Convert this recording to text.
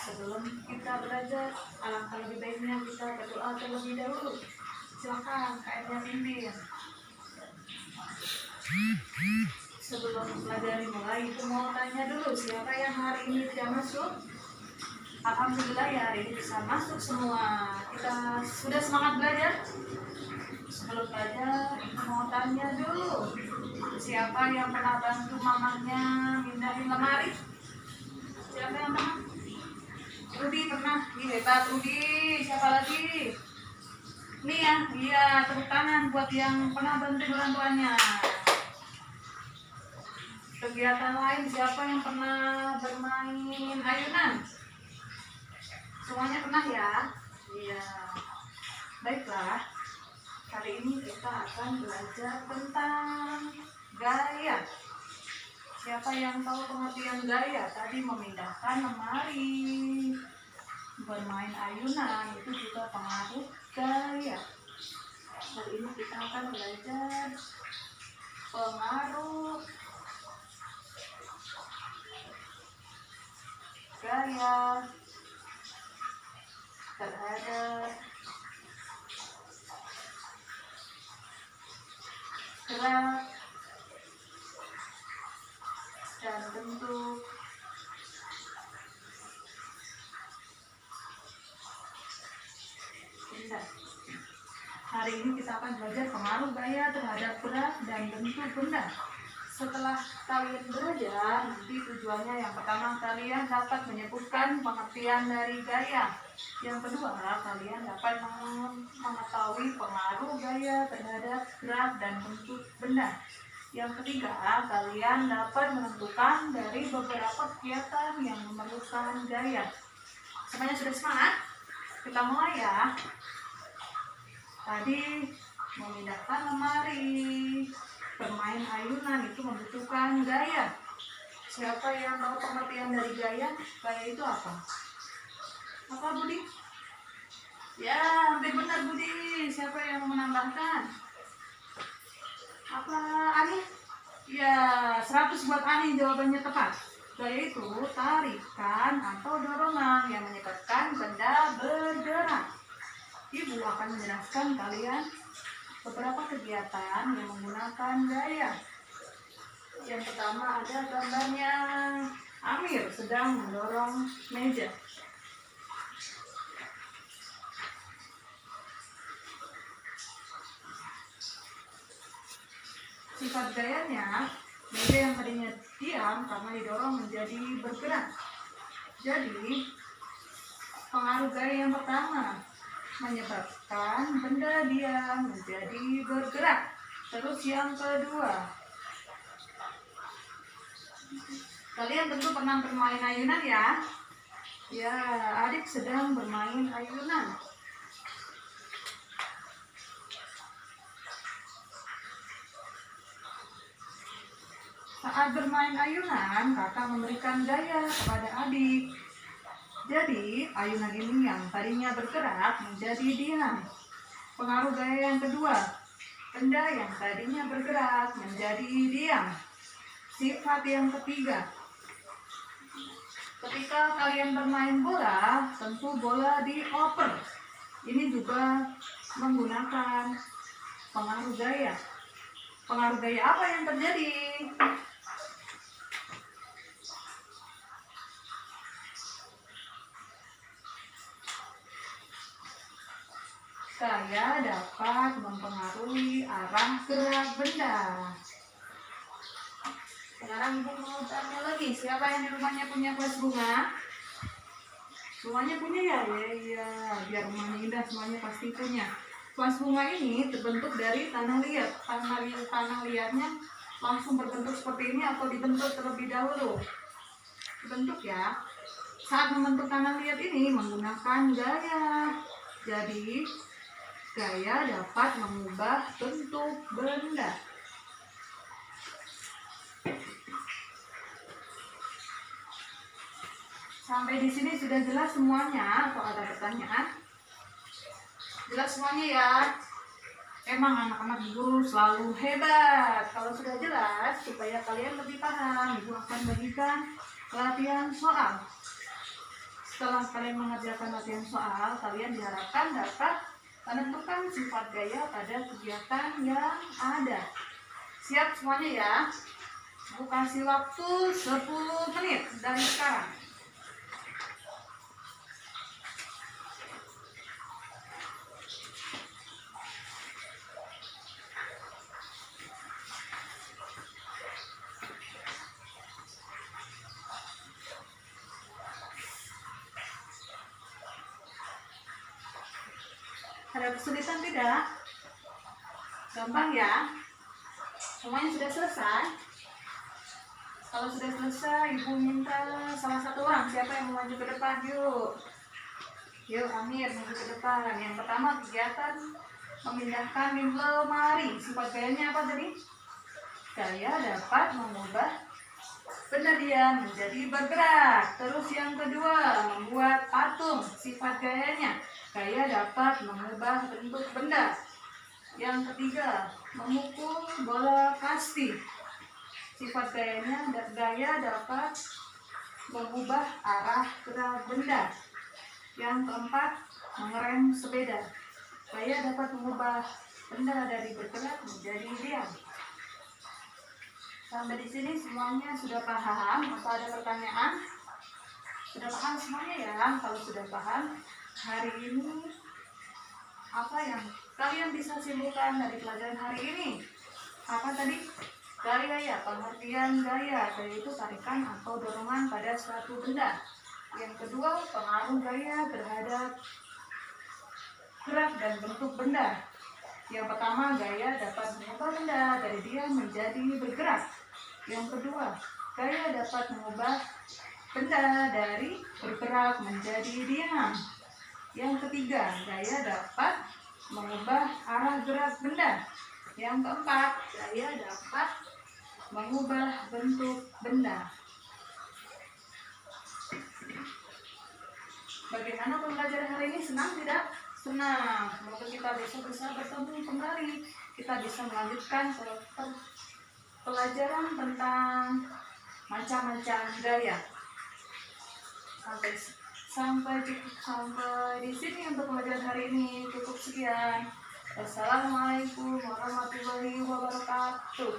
Sebelum kita belajar, alangkah lebih baiknya kita berdoa terlebih dahulu. Silakan kayaknya pimpin. Sebelum belajar dimulai, itu mau tanya dulu siapa yang hari ini tidak masuk? Alhamdulillah ya hari ini bisa masuk semua. Kita sudah semangat belajar. Sebelum belajar, itu mau tanya dulu siapa yang pernah bantu mamanya mindahin lemari? Siapa yang pernah? Rudi pernah. Ih, hebat Rudi. Siapa lagi? Nih ya, iya, tepuk tangan buat yang pernah bantu orang tuanya. Kegiatan lain siapa yang pernah bermain ayunan? Semuanya pernah ya? Iya. Baiklah. Kali ini kita akan belajar tentang gaya. Siapa yang tahu pengertian gaya? Tadi memindahkan lemari, bermain ayunan, itu juga pengaruh gaya. Kali ini kita akan belajar pengaruh gaya terhadap gerak dan bentuk benda. Hari ini kita akan belajar pengaruh gaya terhadap gerak dan bentuk benda. Setelah kalian belajar, nanti tujuannya yang pertama kalian dapat menyebutkan pengertian dari gaya. Yang kedua, kalian dapat mengetahui pengaruh gaya terhadap gerak dan bentuk benda. Yang ketiga, kalian dapat menentukan dari beberapa kegiatan yang memerlukan gaya. Semuanya sudah semangat? Kita mulai ya. Tadi memindahkan lemari, bermain ayunan itu membutuhkan gaya. Siapa yang tahu pengertian dari gaya? Gaya itu apa? Apa Budi? Ya, hampir benar Budi. Siapa yang mau menambahkan? Apa Ani? Ya, 100 buat Ani, jawabannya tepat. Gaya itu tarikan atau dorongan yang menyebabkan benda bergerak. Ibu akan menjelaskan kalian beberapa kegiatan yang menggunakan gaya. Yang pertama ada gambarnya Amir sedang mendorong meja. Sifat gayanya, meja yang tadinya diam karena didorong menjadi bergerak. Jadi, pengaruh gaya yang pertama menyebabkan benda diam menjadi bergerak. Terus yang kedua, kalian tentu pernah bermain ayunan ya? Ya, adik sedang bermain ayunan. Saat bermain ayunan, kakak memberikan gaya kepada adik. Jadi, ayunan ini yang tadinya bergerak menjadi diam. Pengaruh gaya yang kedua, benda yang tadinya bergerak menjadi diam. Sifat yang ketiga, ketika kalian bermain bola, tentu bola dioper. Ini juga menggunakan pengaruh gaya. Pengaruh gaya apa yang terjadi? Gaya dapat mempengaruhi arah gerak benda. Sekarang ibu mau tanya lagi, siapa yang di rumahnya punya kuas bunga? Semuanya punya ya? Ya, biar rumahnya indah semuanya pasti punya. Kuas bunga ini terbentuk dari tanah liat. Tanah liatnya langsung berbentuk seperti ini atau dibentuk terlebih dahulu? Dibentuk ya. Saat membentuk tanah liat ini menggunakan gaya. Jadi gaya dapat mengubah bentuk benda. Sampai di sini sudah jelas semuanya atau ada pertanyaan? Jelas semuanya ya? Emang anak-anak guru selalu hebat. Kalau sudah jelas, supaya kalian lebih paham, ibu akan bagikan latihan soal. Setelah kalian mengerjakan latihan soal, kalian diharapkan dapat menentukan sifat gaya pada kegiatan yang ada. Siap semuanya ya? Aku kasih waktu 10 menit dari sekarang. Ada kesulitan tidak? Gampang ya? Semuanya sudah selesai? Kalau sudah selesai, Ibu minta salah satu orang. Siapa yang mau maju ke depan? Yuk. Yuk, Amir, maju ke depan. Yang pertama, kegiatan memindahkan lemari. Sifat gayanya apa tadi? Gaya dapat mengubah benda diam menjadi bergerak. Terus yang kedua, membuat patung. Sifat gayanya, gaya dapat mengubah bentuk benda. Yang ketiga, memukul bola kasti. Sifat gayanya, gaya dapat mengubah arah gerak benda. Yang keempat, mengerem sepeda. Gaya dapat mengubah benda dari bergerak menjadi diam. Sampai di sini semuanya sudah paham? Apa ada pertanyaan? Sudah paham semuanya ya? Kalau sudah paham, hari ini apa yang kalian bisa simpulkan dari pelajaran hari ini? Apa tadi? Gaya ya, pengertian gaya, yaitu tarikan atau dorongan pada suatu benda. Yang kedua, pengaruh gaya terhadap gerak dan bentuk benda. Yang pertama, gaya dapat mengubah benda dari diam menjadi bergerak. Yang kedua, gaya dapat mengubah benda dari bergerak menjadi diam. Yang ketiga, gaya dapat mengubah arah gerak benda. Yang keempat, gaya dapat mengubah bentuk benda. Bagaimana pembelajaran hari ini? Senang tidak? Senang. Semoga kita besok bisa bertemu kembali. Kita bisa melanjutkan pelajaran tentang macam-macam gaya. Sampai di sini untuk pelajaran hari ini. Cukup sekian. Wassalamualaikum warahmatullahi wabarakatuh.